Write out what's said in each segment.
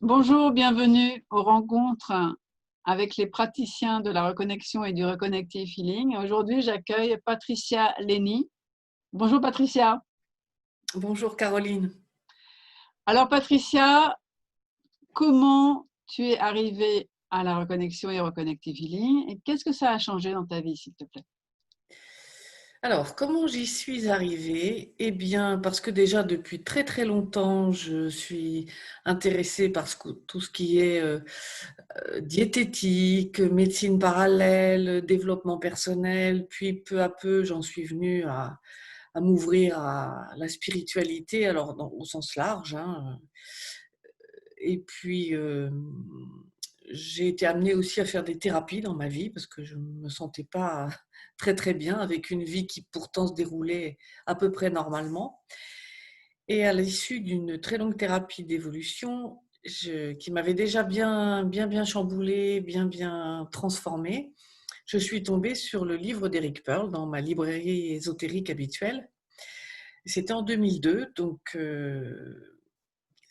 Bonjour, bienvenue aux rencontres avec les praticiens de la reconnexion et du reconnective healing. Aujourd'hui, j'accueille Patricia Lenny. Bonjour Patricia. Bonjour Caroline. Alors Patricia, comment tu es arrivée à la reconnexion et au reconnective healing et qu'est-ce que ça a changé dans ta vie, s'il te plaît? Alors, comment j'y suis arrivée? Eh bien, parce que déjà depuis très très longtemps, je suis intéressée par tout ce qui est diététique, médecine parallèle, développement personnel. Puis peu à peu, j'en suis venue à m'ouvrir à la spiritualité, alors au sens large, hein. Et puis, j'ai été amenée aussi à faire des thérapies dans ma vie parce que je ne me sentais pas très très bien avec une vie qui pourtant se déroulait à peu près normalement. Et à l'issue d'une très longue thérapie d'évolution, qui m'avait déjà bien chamboulée, bien transformée, je suis tombée sur le livre d'Eric Pearl dans ma librairie ésotérique habituelle. C'était en 2002, donc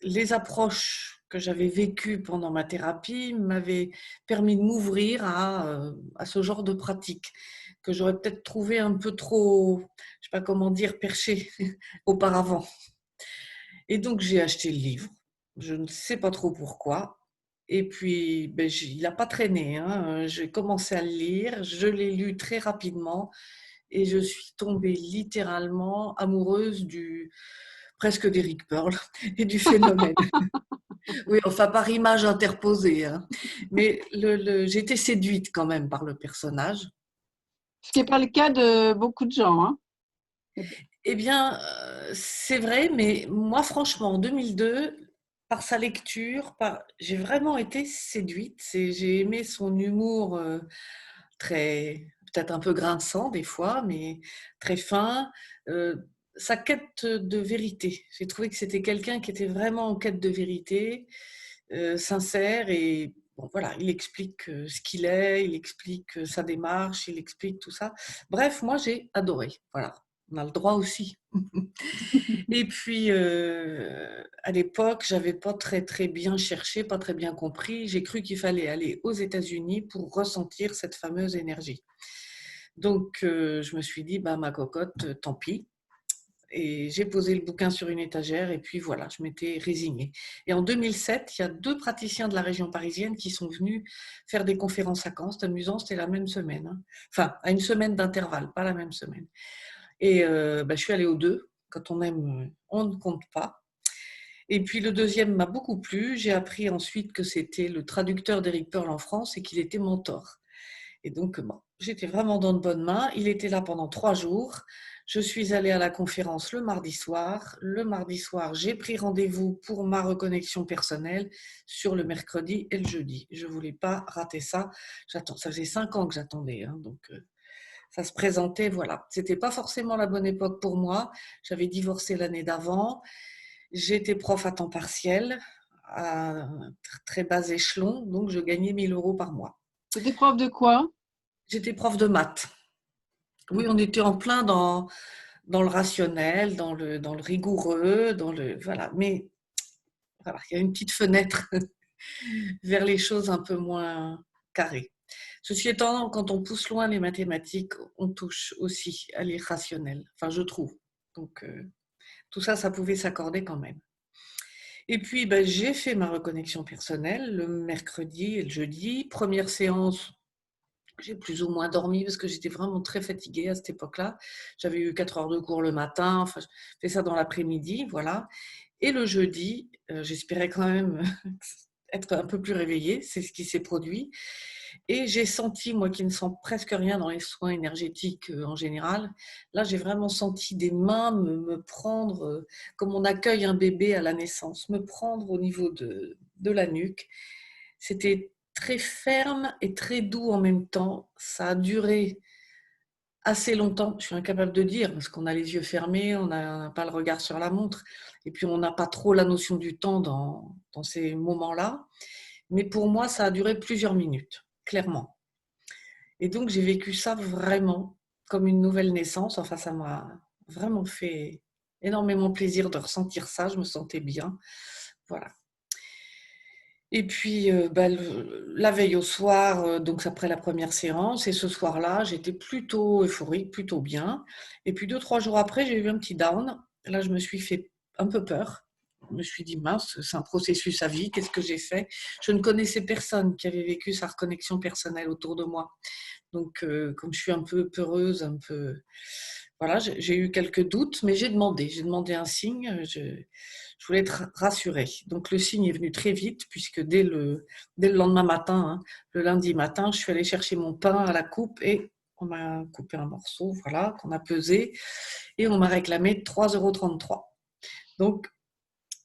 les approches que j'avais vécues pendant ma thérapie m'avaient permis de m'ouvrir à ce genre de pratique que j'aurais peut-être trouvé un peu trop, je ne sais pas comment dire, perché auparavant. Et donc j'ai acheté le livre, je ne sais pas trop pourquoi. Et puis, il n'a pas traîné, hein. J'ai commencé à le lire, je l'ai lu très rapidement et je suis tombée littéralement amoureuse presque d'Eric Pearl et du phénomène. Oui, enfin par image interposée, hein. Mais j'ai été séduite quand même par le personnage. Ce qui n'est pas le cas de beaucoup de gens, hein. Eh bien, c'est vrai, mais moi franchement, en 2002, par sa lecture, j'ai vraiment été séduite. J'ai aimé son humour très, peut-être un peu grinçant des fois, mais très fin. Euh, Sa quête de vérité. J'ai trouvé que c'était quelqu'un qui était vraiment en quête de vérité, sincère et bon, voilà, il explique ce qu'il est, il explique sa démarche, il explique tout ça. Bref, moi j'ai adoré. Voilà, on a le droit aussi. Et puis à l'époque, j'avais pas très bien cherché, pas très bien compris. J'ai cru qu'il fallait aller aux États-Unis pour ressentir cette fameuse énergie. Donc je me suis dit, bah ma cocotte, tant pis. Et j'ai posé le bouquin sur une étagère et puis voilà, je m'étais résignée. Et en 2007, il y a 2 praticiens de la région parisienne qui sont venus faire des conférences à Caen. C'était amusant, c'était la même semaine, hein. Enfin, à une semaine d'intervalle, pas la même semaine. Et je suis allée aux 2. Quand on aime, on ne compte pas. Et puis le deuxième m'a beaucoup plu. J'ai appris ensuite que c'était le traducteur d'Eric Pearl en France et qu'il était mentor. Et donc, bon, j'étais vraiment dans de bonnes mains. Il était là pendant 3 jours. Je suis allée à la conférence le mardi soir. Le mardi soir, j'ai pris rendez-vous pour ma reconnexion personnelle sur le mercredi et le jeudi. Je ne voulais pas rater ça. Ça faisait 5 ans que j'attendais, hein, donc ça se présentait, voilà. C'était pas forcément la bonne époque pour moi. J'avais divorcé l'année d'avant. J'étais prof à temps partiel, à un très bas échelon, donc je gagnais 1 000 € par mois. C'était prof de quoi? J'étais prof de maths. Oui, on était en plein dans le rationnel, dans le rigoureux, voilà. Mais voilà, il y a une petite fenêtre vers les choses un peu moins carrées. Ceci étant, quand on pousse loin les mathématiques, on touche aussi à l'irrationnel, enfin je trouve. Donc tout ça, ça pouvait s'accorder quand même. Et puis j'ai fait ma reconnexion personnelle le mercredi et le jeudi. Première séance, j'ai plus ou moins dormi parce que j'étais vraiment très fatiguée à cette époque-là. J'avais eu 4 heures de cours le matin, enfin, je fais ça dans l'après-midi, voilà. Et le jeudi, j'espérais quand même être un peu plus réveillée, c'est ce qui s'est produit. Et j'ai senti, moi qui ne sens presque rien dans les soins énergétiques en général, là j'ai vraiment senti des mains me prendre, comme on accueille un bébé à la naissance, me prendre au niveau de la nuque. C'était très ferme et très doux en même temps. Ça a duré assez longtemps, je suis incapable de dire, parce qu'on a les yeux fermés, on n'a pas le regard sur la montre, et puis on n'a pas trop la notion du temps dans ces moments-là. Mais pour moi, ça a duré plusieurs minutes, clairement. Et donc, j'ai vécu ça vraiment comme une nouvelle naissance. Enfin, ça m'a vraiment fait énormément plaisir de ressentir ça. Je me sentais bien. Voilà. Et puis, la veille au soir, donc après la première séance, et ce soir-là, j'étais plutôt euphorique, plutôt bien. Et puis 2-3 jours après, j'ai eu un petit down. Là, je me suis fait un peu peur. Je me suis dit: «Mince, c'est un processus à vie, qu'est-ce que j'ai fait?» Je ne connaissais personne qui avait vécu sa reconnexion personnelle autour de moi. Donc, comme je suis un peu peureuse, un peu voilà, j'ai eu quelques doutes, mais j'ai demandé un signe, je voulais être rassurée. Donc le signe est venu très vite puisque dès le lendemain matin, hein, le lundi matin, je suis allée chercher mon pain à la coupe et on m'a coupé un morceau, voilà, qu'on a pesé et on m'a réclamé 3,33 €. Donc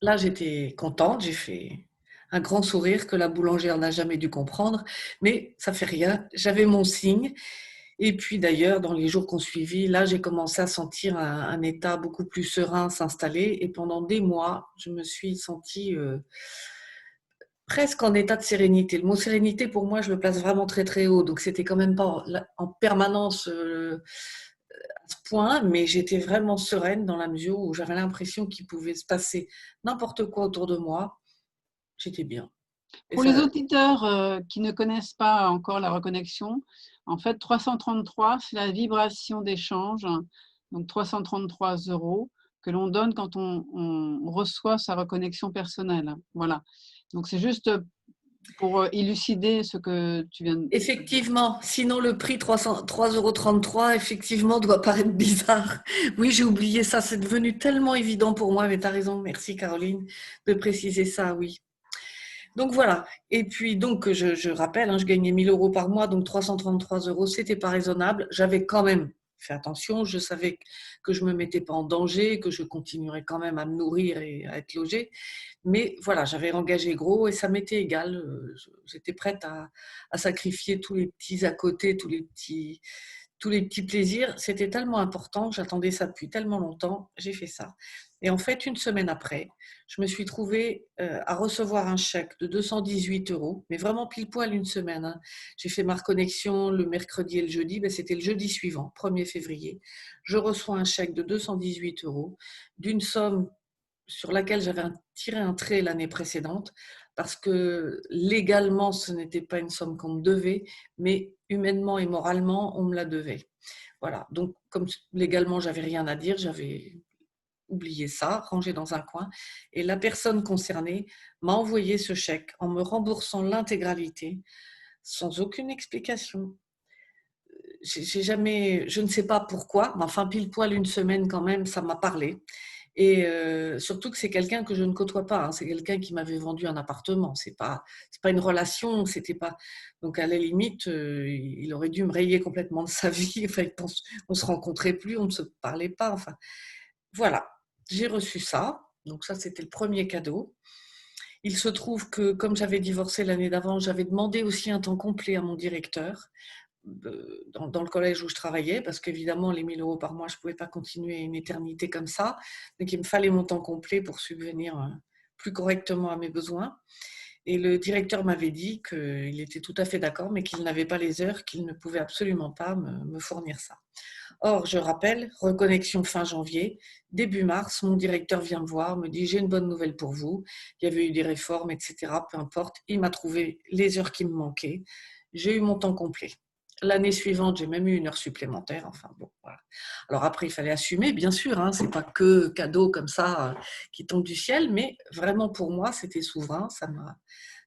là, j'étais contente, j'ai fait un grand sourire que la boulangère n'a jamais dû comprendre, mais ça fait rien, j'avais mon signe. Et puis d'ailleurs, dans les jours qu'on suivit, là, j'ai commencé à sentir un état beaucoup plus serein s'installer et pendant des mois, je me suis sentie presque en état de sérénité. Le mot sérénité, pour moi, je le place vraiment très très haut, donc c'était quand même pas en permanence à ce point, mais j'étais vraiment sereine dans la mesure où j'avais l'impression qu'il pouvait se passer n'importe quoi autour de moi, j'étais bien. Et Pour les ça, auditeurs qui ne connaissent pas encore la reconnexion, en fait, 333, c'est la vibration d'échange, donc 333 € que l'on donne quand on reçoit sa reconnexion personnelle. Voilà. Donc, c'est juste pour élucider ce que tu viens de dire. effectivement, sinon le prix 3,33 € effectivement doit paraître bizarre. Oui, j'ai oublié ça, c'est devenu tellement évident pour moi, mais tu as raison, merci Caroline de préciser ça, oui. Donc voilà, et puis donc je rappelle, hein, je gagnais 1 000 € par mois, donc 333 €, c'était pas raisonnable. J'avais quand même fait attention, je savais que je me mettais pas en danger, que je continuerais quand même à me nourrir et à être logée. Mais voilà, j'avais engagé gros et ça m'était égal. J'étais prête à sacrifier tous les petits à côté, tous les petits plaisirs. C'était tellement important, j'attendais ça depuis tellement longtemps, j'ai fait ça. Et en fait, une semaine après, je me suis trouvée à recevoir un chèque de 218 €, mais vraiment pile poil une semaine, hein. J'ai fait ma reconnexion le mercredi et le jeudi, ben c'était le jeudi suivant, 1er février. Je reçois un chèque de 218 € d'une somme sur laquelle j'avais tiré un trait l'année précédente, parce que légalement, ce n'était pas une somme qu'on me devait, mais humainement et moralement, on me la devait. Voilà, donc comme légalement, j'avais rien à dire, j'avais oublié ça, rangé dans un coin, et la personne concernée m'a envoyé ce chèque en me remboursant l'intégralité, sans aucune explication. J'ai jamais, je ne sais pas pourquoi, mais enfin pile poil une semaine quand même, ça m'a parlé. Et surtout que c'est quelqu'un que je ne côtoie pas, hein. C'est quelqu'un qui m'avait vendu un appartement. C'est pas une relation, c'était pas. Donc à la limite, il aurait dû me rayer complètement de sa vie. Enfin, on se rencontrait plus, on ne se parlait pas. Enfin, voilà. J'ai reçu ça. Donc ça, c'était le premier cadeau. Il se trouve que comme j'avais divorcé l'année d'avant, j'avais demandé aussi un temps complet à mon directeur dans le collège où je travaillais, parce qu'évidemment, les 1 000 € par mois, je ne pouvais pas continuer une éternité comme ça. Donc, il me fallait mon temps complet pour subvenir plus correctement à mes besoins. Et le directeur m'avait dit qu'il était tout à fait d'accord, mais qu'il n'avait pas les heures, qu'il ne pouvait absolument pas me fournir ça. Or, je rappelle, reconnexion fin janvier, début mars, mon directeur vient me voir, me dit: j'ai une bonne nouvelle pour vous. Il y avait eu des réformes, etc. Peu importe. Il m'a trouvé les heures qui me manquaient. J'ai eu mon temps complet. L'année suivante, j'ai même eu une heure supplémentaire. Enfin bon, voilà. Alors après, il fallait assumer, bien sûr. Hein, c'est pas que cadeau comme ça qui tombe du ciel, mais vraiment pour moi, c'était souverain.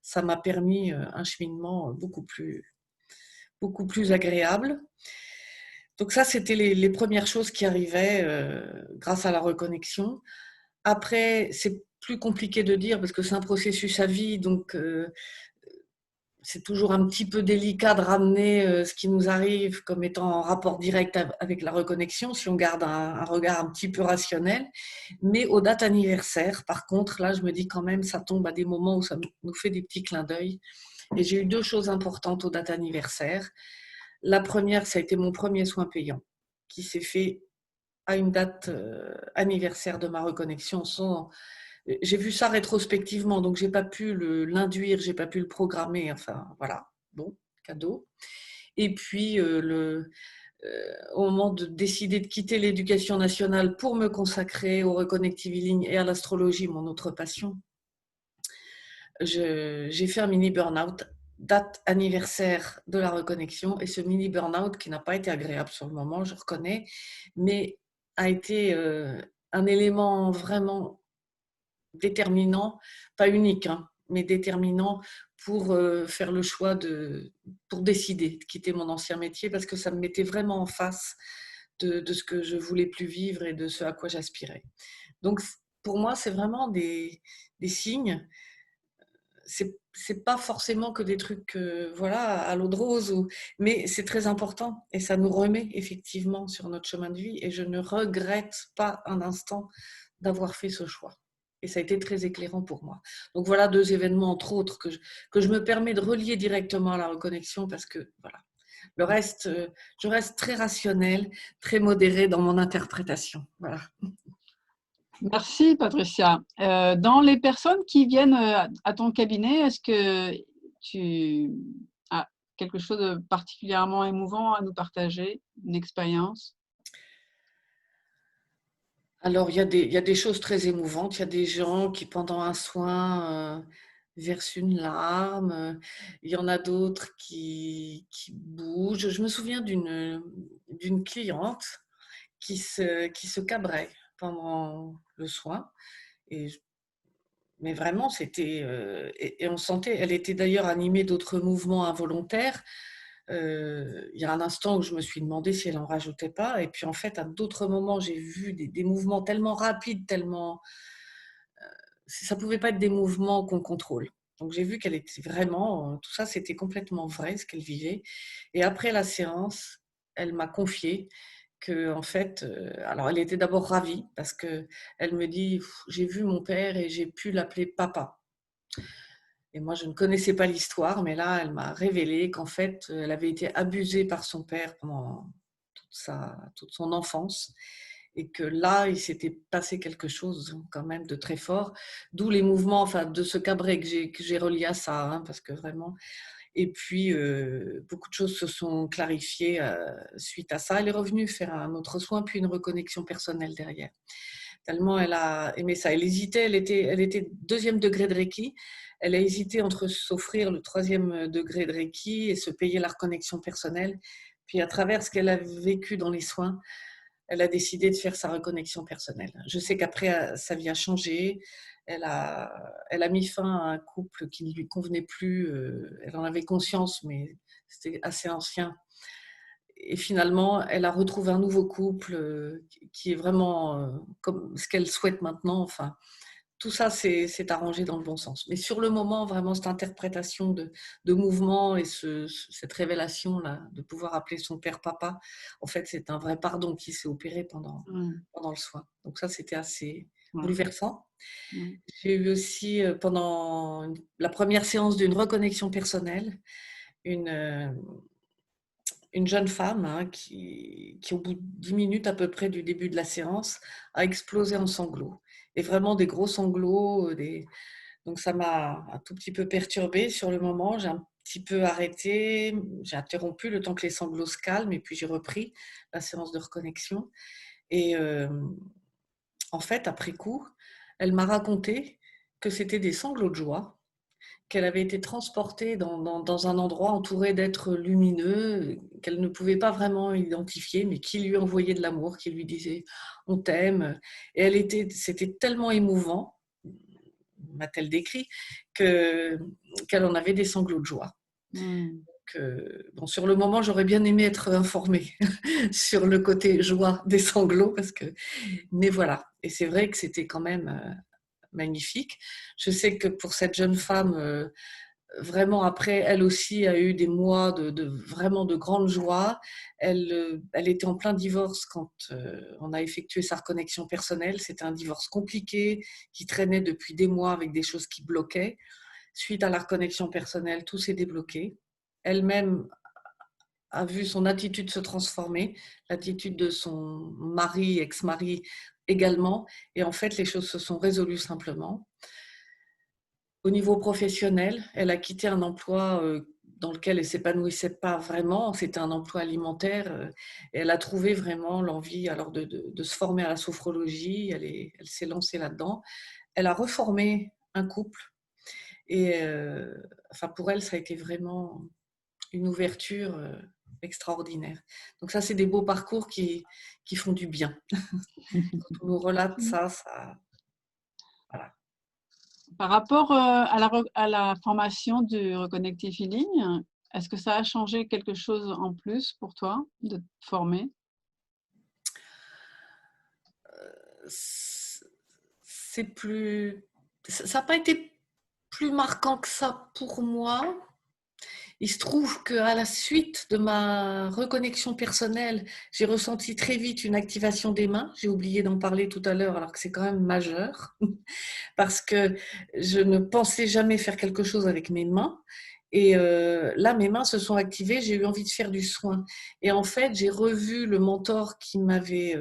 Ça m'a permis un cheminement beaucoup plus agréable. Donc ça, c'était les premières choses qui arrivaient grâce à la reconnexion. Après, c'est plus compliqué de dire parce que c'est un processus à vie, donc c'est toujours un petit peu délicat de ramener ce qui nous arrive comme étant en rapport direct avec la reconnexion, si on garde un regard un petit peu rationnel. Mais aux dates anniversaires, par contre, là, je me dis quand même, ça tombe à des moments où ça nous fait des petits clins d'œil. Et j'ai eu 2 choses importantes aux dates anniversaires. La première, ça a été mon premier soin payant, qui s'est fait à une date anniversaire de ma reconnexion. J'ai vu ça rétrospectivement, donc j'ai pas pu l'induire, j'ai pas pu le programmer. Enfin, voilà, bon, cadeau. Et puis, au moment de décider de quitter l'éducation nationale pour me consacrer au Reconnective Healing et à l'astrologie, mon autre passion, j'ai fait un mini burn-out, date anniversaire de la reconnexion, et ce mini burn-out qui n'a pas été agréable sur le moment, je reconnais, mais a été un élément vraiment déterminant, pas unique, hein, mais déterminant pour faire le choix pour décider de quitter mon ancien métier, parce que ça me mettait vraiment en face de ce que je voulais plus vivre et de ce à quoi j'aspirais. Donc, pour moi, c'est vraiment des signes. C'est pas forcément que des trucs voilà, à l'eau de rose, mais c'est très important et ça nous remet effectivement sur notre chemin de vie, et je ne regrette pas un instant d'avoir fait ce choix. Et ça a été très éclairant pour moi. Donc voilà 2 événements, entre autres, que je me permets de relier directement à la reconnexion, parce que voilà. Le reste, je reste très rationnelle, très modérée dans mon interprétation. Voilà. Merci Patricia. Dans les personnes qui viennent à ton cabinet, est-ce que tu as quelque chose de particulièrement émouvant à nous partager, une expérience? Alors, il y a des choses très émouvantes. Il y a des gens qui, pendant un soin, versent une larme. Il y en a d'autres qui bougent. Je me souviens d'une cliente qui se cabrait pendant le soin. Et, mais vraiment, c'était. Et on sentait, elle était d'ailleurs animée d'autres mouvements involontaires. Il y a un instant où je me suis demandé si elle en rajoutait pas. Et puis en fait, à d'autres moments, j'ai vu des mouvements tellement rapides, tellement. Ça pouvait pas être des mouvements qu'on contrôle. Donc j'ai vu qu'elle était vraiment. Tout ça, c'était complètement vrai, ce qu'elle vivait. Et après la séance, elle m'a confié que, en fait, alors elle était d'abord ravie parce que elle me dit: j'ai vu mon père et j'ai pu l'appeler papa. Et moi, je ne connaissais pas l'histoire, mais là, elle m'a révélé qu'en fait, elle avait été abusée par son père pendant toute son enfance, et que là, il s'était passé quelque chose quand même de très fort, d'où les mouvements, enfin, de ce cabré que j'ai relié à ça, hein, parce que vraiment. Et puis, beaucoup de choses se sont clarifiées suite à ça. Elle est revenue faire un autre soin, puis une reconnexion personnelle derrière. Tellement elle a aimé ça. Elle hésitait, elle était deuxième degré de Reiki. Elle a hésité entre s'offrir le troisième degré de Reiki et se payer la reconnexion personnelle. Puis, à travers ce qu'elle a vécu dans les soins, elle a décidé de faire sa reconnexion personnelle. Je sais qu'après, sa vie a changé. Elle a mis fin à un couple qui ne lui convenait plus. Elle en avait conscience, mais c'était assez ancien. Et finalement, elle a retrouvé un nouveau couple qui est vraiment comme ce qu'elle souhaite maintenant. Enfin, tout ça s'est arrangé dans le bon sens. Mais sur le moment, vraiment, cette interprétation de mouvement et cette révélation-là, de pouvoir appeler son père papa, en fait, c'est un vrai pardon qui s'est opéré pendant le soin. Donc ça, c'était assez Ouais. bouleversant. Ouais. J'ai eu aussi, pendant la première séance d'une reconnexion personnelle, une, euh, une jeune femme, hein, au bout de 10 minutes à peu près du début de la séance, a explosé en sanglots. Et vraiment des gros sanglots. Donc ça m'a un tout petit peu perturbée sur le moment. J'ai un petit peu arrêté, j'ai interrompu le temps que les sanglots se calment, et puis j'ai repris la séance de reconnexion. Et en fait, après coup, elle m'a raconté que c'était des sanglots de joie, qu'elle avait été transportée dans un endroit entouré d'êtres lumineux qu'elle ne pouvait pas vraiment identifier, mais qui lui envoyaient de l'amour, qui lui disaient on t'aime. Et c'était tellement émouvant, m'a-t-elle décrit, qu'elle en avait des sanglots de joie. Mm. Bon, sur le moment, j'aurais bien aimé être informée sur le côté joie des sanglots, mais voilà. Et c'est vrai que c'était quand même magnifique. Je sais que pour cette jeune femme, vraiment après, elle aussi a eu des mois vraiment de grande joie. Elle était en plein divorce quand on a effectué sa reconnexion personnelle. C'était un divorce compliqué qui traînait depuis des mois avec des choses qui bloquaient. Suite à la reconnexion personnelle, tout s'est débloqué. Elle-même a vu son attitude se transformer, l'attitude de son mari, ex-mari également. Et en fait, les choses se sont résolues simplement. Au niveau professionnel, elle a quitté un emploi dans lequel elle ne s'épanouissait pas vraiment. C'était un emploi alimentaire. Et elle a trouvé vraiment l'envie alors de se former à la sophrologie. Elle s'est lancée là-dedans. Elle a reformé un couple. Et enfin, pour elle, ça a été vraiment une ouverture extraordinaire. Donc ça, c'est des beaux parcours qui font du bien. Quand on nous relate ça, voilà. Par rapport à la formation du Reconnective Healing, est-ce que ça a changé quelque chose en plus pour toi de te former? C'est plus, ça n'a pas été plus marquant que ça pour moi. Il se trouve qu'à la suite de ma reconnexion personnelle, j'ai ressenti très vite une activation des mains. J'ai oublié d'en parler tout à l'heure, alors que c'est quand même majeur, parce que je ne pensais jamais faire quelque chose avec mes mains. Et là, mes mains se sont activées, j'ai eu envie de faire du soin. Et en fait, j'ai revu le mentor qui m'avait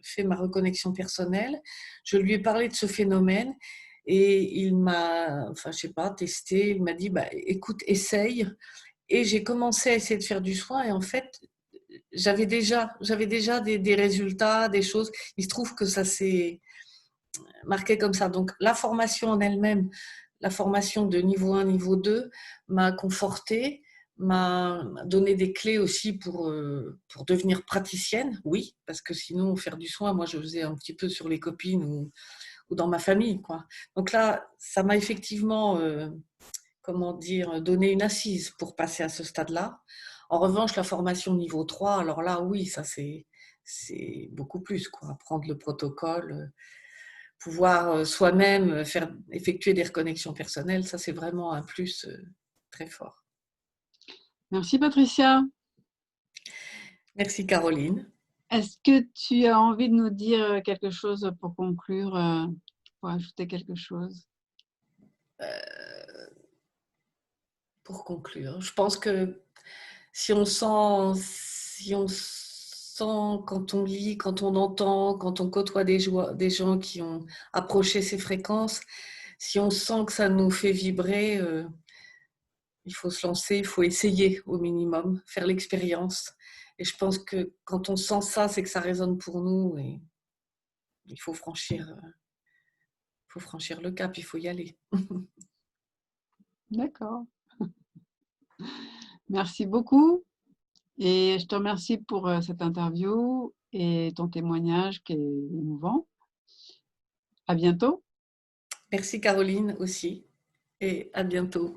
fait ma reconnexion personnelle. Je lui ai parlé de ce phénomène et il m'a, enfin, je sais pas, testé. Il m'a dit, bah, écoute, essaye. Et j'ai commencé à essayer de faire du soin. Et en fait, j'avais déjà des résultats, des choses. Il se trouve que ça s'est marqué comme ça. Donc, la formation en elle-même, la formation de niveau 1, niveau 2, m'a confortée, m'a donné des clés aussi pour devenir praticienne, oui, parce que sinon, faire du soin, moi, je faisais un petit peu sur les copines ou dans ma famille, quoi. Donc là, ça m'a effectivement, comment dire, donné une assise pour passer à ce stade-là. En revanche, la formation niveau 3, alors là, oui, ça c'est beaucoup plus, quoi. Apprendre le protocole, pouvoir soi-même faire effectuer des reconnexions personnelles, ça c'est vraiment un plus très fort. Merci Patricia. Merci Caroline. Est-ce que tu as envie de nous dire quelque chose pour conclure, pour ajouter quelque chose? Pour conclure, je pense que si on sent quand on lit, quand on entend, quand on côtoie des gens qui ont approché ces fréquences, si on sent que ça nous fait vibrer, il faut se lancer, il faut essayer au minimum, faire l'expérience. Et je pense que quand on sent ça, c'est que ça résonne pour nous et il faut franchir le cap, il faut y aller. D'accord. Merci beaucoup et je te remercie pour cette interview et ton témoignage qui est émouvant. À bientôt. Merci Caroline aussi et à bientôt.